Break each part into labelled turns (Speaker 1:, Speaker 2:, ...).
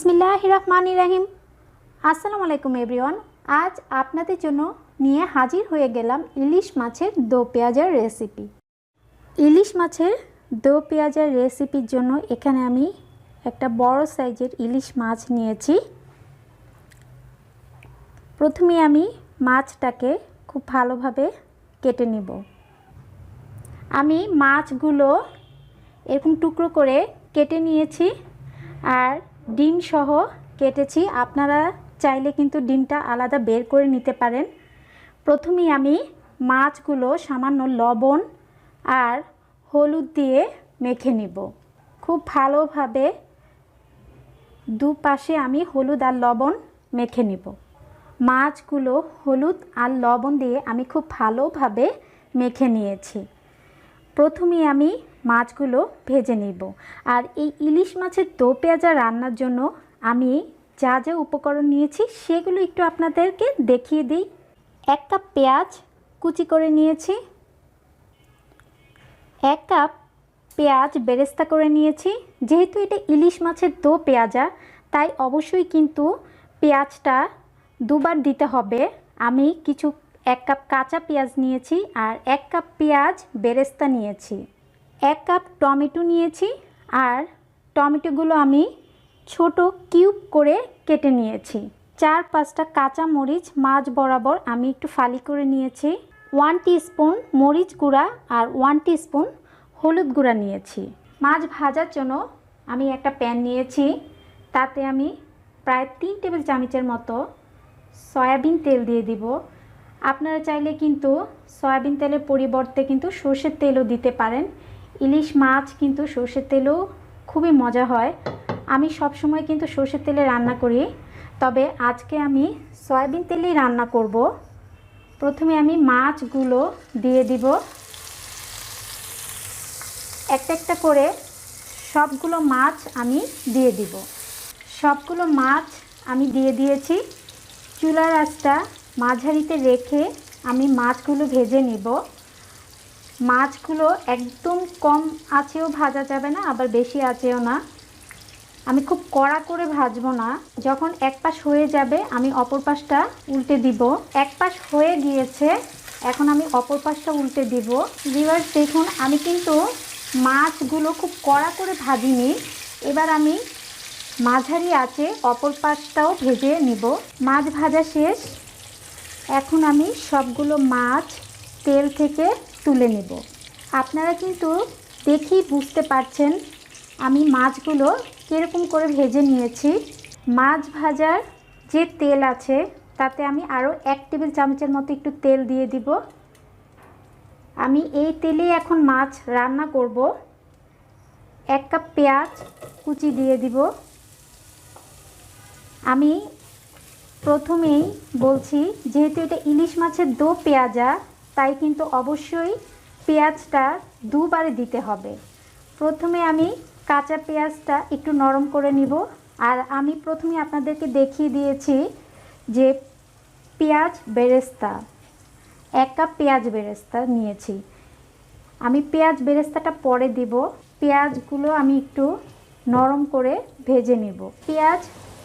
Speaker 1: বিসমিল্লাহির রহমানির রহিম। আসসালামু আলাইকুম এভরিওয়ান। আজ আপনাদের জন্য নিয়ে হাজির হয়ে গেলাম ইলিশ মাছের দো পেঁয়াজের রেসিপি। ইলিশ মাছের দো পেঁয়াজের রেসিপির জন্য এখানে আমি একটা বড় সাইজের ইলিশ মাছ নিয়েছি। প্রথমে আমি মাছটাকে খুব ভালোভাবে কেটে নিব। আমি মাছগুলো এরকম টুকরো করে কেটে নিয়েছি আর ডিম সহ কেটেছি। আপনারা চাইলে কিন্তু ডিমটা আলাদা বের করে নিতে পারেন। প্রথমেই আমি মাছগুলো সামান্য লবণ আর হলুদ দিয়ে মেখে নিব। খুব ভালোভাবে দুপাশে আমি হলুদ আর লবণ মেখে নিব। মাছগুলো হলুদ আর লবণ দিয়ে আমি খুব ভালোভাবে মেখে নিয়েছি। প্রথমেই আমি মাছগুলো ভেজে নিব। আর এই ইলিশ মাছের দো পেঁয়াজা রান্নার জন্য আমি যা যা উপকরণ নিয়েছি সেগুলো একটু আপনাদেরকে দেখিয়ে দিই। 1 কাপ পেঁয়াজ কুচি করে নিয়েছি, 1 কাপ পেঁয়াজ বেরেস্তা করে নিয়েছি। যেহেতু এটা ইলিশ মাছের দো পেঁয়াজা তাই অবশ্যই কিন্তু পেঁয়াজটা দুবার দিতে হবে। আমি 1 কাপ কাঁচা পেঁয়াজ নিয়েছি আর 1 কাপ পেঁয়াজ বেরেস্তা নিয়েছি। 1 কাপ টমেটো নিয়েছি আর টমেটোগুলো আমি ছোট কিউব করে কেটে নিয়েছি। 4-5টা কাঁচা মরিচ মাছ বরাবর আমি একটু ফালি করে নিয়েছি। 1 টিস্পুন মরিচ গুঁড়া আর 1 টিস্পুন হলুদ গুঁড়া নিয়েছি। মাছ ভাজার জন্য আমি একটা প্যান নিয়েছি, তাতে আমি প্রায় 3 টেবিল চামচের মতো সয়াবিন তেল দিয়ে দিব। আপনারা চাইলে কিন্তু সয়াবিন তেলের পরিবর্তে কিন্তু সরষের তেলও দিতে পারেন। ইলিশ মাছ কিন্তু সরষের তেলও খুবই মজা হয়। আমি সব সময় কিন্তু সরষের তেলে রান্না করি, তবে আজকে আমি সয়াবিন তেলেই রান্না করব। প্রথমে আমি মাছগুলো দিয়ে দিব। একটা একটা করে সবগুলো মাছ আমি দিয়ে দিব। সবগুলো মাছ আমি দিয়ে দিয়েছি। চুলার আঁচটা মাঝারিতে রেখে আমি মাছগুলো ভেজে নিব। মাছগুলো একদম কম আঁচেও ভাজা যাবে না, আবার বেশি আঁচেও না। আমি খুব কড়া করে ভাজবো না। যখন এক পাশ হয়ে যাবে আমি অপর পাশটা উল্টে দিব। এক পাশ হয়ে গিয়েছে, এখন আমি অপর পাশটা উল্টে দিব। ভিউয়ার্স দেখুন, আমি কিন্তু মাছগুলো খুব কড়া করে ভাজিনি। এবার আমি মাঝারি আঁচে অপর পাশটাও ভেজে নিব। মাছ ভাজা শেষ। এখন আমি সবগুলো মাছ তেল থেকে তুলে নেব। আপনারা কিন্তু দেখেই বুঝতে পারছেন আমি মাছগুলো কীরকম করে ভেজে নিয়েছি। মাছ ভাজার যে তেল আছে তাতে আমি আরও 1 টেবিল চামচের মতো একটু তেল দিয়ে দিব। আমি এই তেলে এখন মাছ রান্না করব। 1 কাপ পেঁয়াজ কুচি দিয়ে দিব। আমি প্রথমেই বলছি, যেহেতু এটা ইলিশ মাছের দো পেঁয়াজা তাই কিন্তু অবশ্যই পেঁয়াজটা দুবারে দিতে হবে। প্রথমে আমি কাঁচা পেঁয়াজটা একটু নরম করে নিব। আর আমি প্রথমে আপনাদেরকে দেখিয়ে দিয়েছি যে পেঁয়াজ বেরেস্তা 1 কাপ পেঁয়াজ বেরেস্তা নিয়েছি। আমি পেঁয়াজ বেরেস্তাটা পরে দিব। পেঁয়াজগুলো আমি একটু নরম করে ভেজে নিব। পেঁয়াজ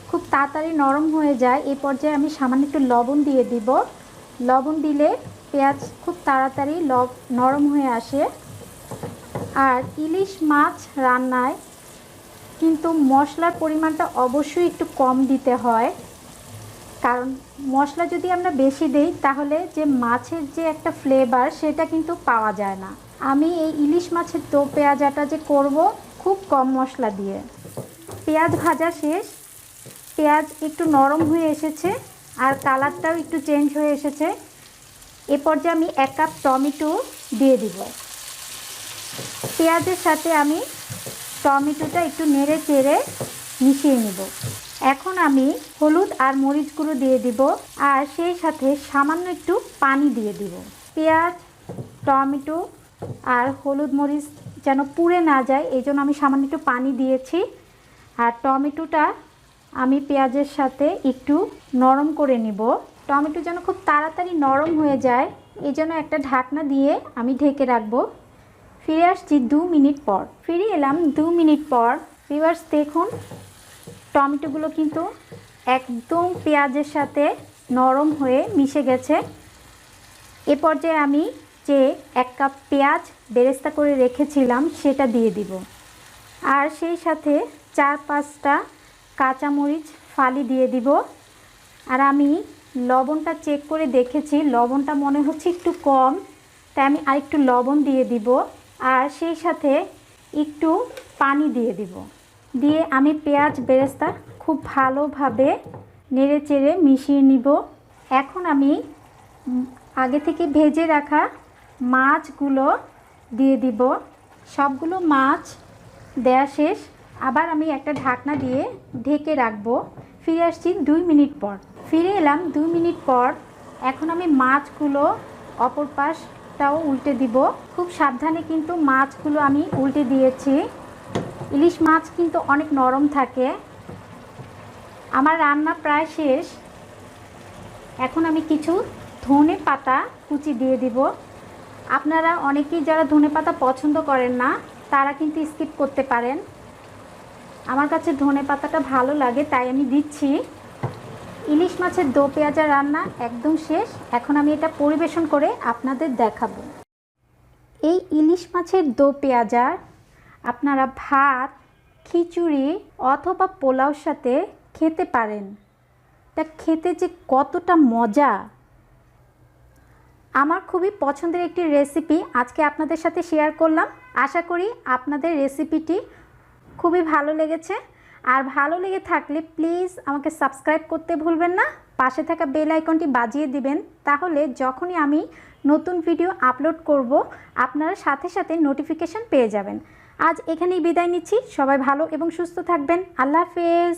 Speaker 1: খুব তাড়াতাড়ি নরম হয়ে যায়, এই পর্যায়ে আমি সামান্য একটু লবণ দিয়ে দিব। লবণ দিলে পেঁয়াজ খুব তাড়াতাড়ি নরম হয়ে আসে। আর ইলিশ মাছ রান্নায় কিন্তু মশলার পরিমাণটা অবশ্যই একটু কম দিতে হয়, কারণ মশলা যদি আমরা বেশি দেই তাহলে যে মাছের যে একটা ফ্লেভার সেটা কিন্তু পাওয়া যায় না। আমি এই ইলিশ মাছের দো পেঁয়াজাটা যে করব খুব কম মশলা দিয়ে। পেঁয়াজ ভাজা শেষ। পেঁয়াজ একটু নরম হয়ে এসেছে আর কালারটাও একটু চেঞ্জ হয়ে এসেছে। এ পর্যায়ে আমি 1 কাপ টমেটো দিয়ে দিব। পেঁয়াজের সাথে আমি টমেটোটা একটু নেড়ে চেড়ে মিশিয়ে নেব। এখন আমি হলুদ আর মরিচ গুঁড়ো দিয়ে দিব আর সেই সাথে সামান্য একটু পানি দিয়ে দিব। পেঁয়াজ, টমেটো আর হলুদ মরিচ যেন পুড়ে না যায় এই জন্য আমি সামান্য একটু পানি দিয়েছি। আর টমেটোটা আমি পেঁয়াজের সাথে একটু নরম করে নিব। টমেটো যেন খুব তাড়াতাড়ি নরম হয়ে যায় এই জন্য একটা ঢাকনা দিয়ে আমি ঢেকে রাখবো। ফিরে আসছি 2 মিনিট পর। ফিরে এলাম 2 মিনিট পর। ভিউয়ার্স দেখুন, টমেটোগুলো কিন্তু একদম পেঁয়াজের সাথে নরম হয়ে মিশে গেছে। এ পর্যায়ে আমি যে 1 কাপ পেঁয়াজ বেরেস্তা করে রেখেছিলাম সেটা দিয়ে দিব, আর সেই সাথে 4-5টা কাঁচামরিচ ফালি দিয়ে দিব। আর আমি লবণটা চেক করে দেখেছি, লবণটা মনে হচ্ছে একটু কম, তাই আমি আরেকটু লবণ দিয়ে দিব। আর সেই সাথে একটু পানি দিয়ে দিব। দিয়ে আমি পেঁয়াজ বেরেস্তা খুব ভালোভাবে নেড়ে চেড়ে মিশিয়ে নিব। এখন আমি আগে থেকে ভেজে রাখা মাছগুলো দিয়ে দিব। সবগুলো মাছ দেয়া শেষ। আবার আমি একটা ঢাকনা দিয়ে ঢেকে রাখবো। ফিরে আসছি 2 মিনিট পর। ফিরে এলাম 2 মিনিট পর। এখন আমি মাছগুলো অপর পাশটাও উল্টে দিব। খুব সাবধানে কিন্তু মাছগুলো আমি উল্টে দিয়েছি। ইলিশ মাছ কিন্তু অনেক নরম থাকে। আমার রান্না প্রায় শেষ। এখন আমি কিছু ধনে পাতা কুচি দিয়ে দিব। আপনারা অনেকেই যারা ধনে পাতা পছন্দ করেন না তারা কিন্তু স্কিপ করতে পারেন। আমার কাছে ধনে পাতাটা ভালো লাগে তাই আমি দিচ্ছি। ইলিশ মাছের দো পেঁয়াজা রান্না একদম শেষ। এখন আমি এটা পরিবেশন করে আপনাদের দেখাবো। এই ইলিশ মাছের দো পেঁয়াজা আপনারা ভাত, খিচুড়ি অথবা পোলাওর সাথে খেতে পারেন। এটা খেতে যে কতটা মজা! আমার খুবই পছন্দের একটি রেসিপি আজকে আপনাদের সাথে শেয়ার করলাম। আশা করি আপনাদের রেসিপিটি খুবই ভালো লেগেছে। আর ভালো লেগে থাকলে প্লিজ আমাকে সাবস্ক্রাইব করতে ভুলবেন না। পাশে থাকা বেল আইকনটি বাজিয়ে দিবেন, তাহলে যখনই আমি নতুন ভিডিও আপলোড করব আপনারা সাথে সাথে নোটিফিকেশন পেয়ে যাবেন। আজ এখানেই বিদায় নিচ্ছি। সবাই ভালো এবং সুস্থ থাকবেন। আল্লাহ হাফেজ।